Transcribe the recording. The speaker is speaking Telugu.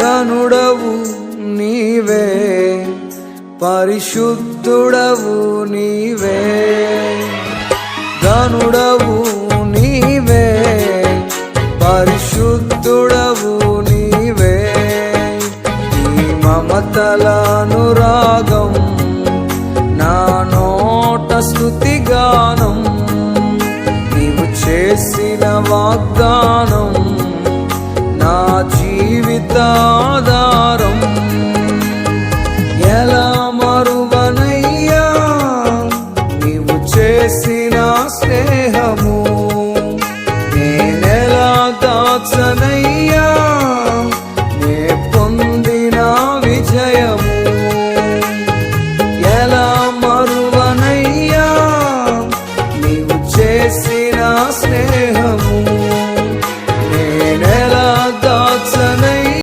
ఘనుడవు నీవే, పరిశుద్ధుడవు నీవే. ఘనుడవు నీవే, పరిశుద్ధుడవు నీవే. నీ మమతల అనురాగం నా నోట స్తుతిగానం. నీవు చేసిన వాగ్దానం నా జీవిత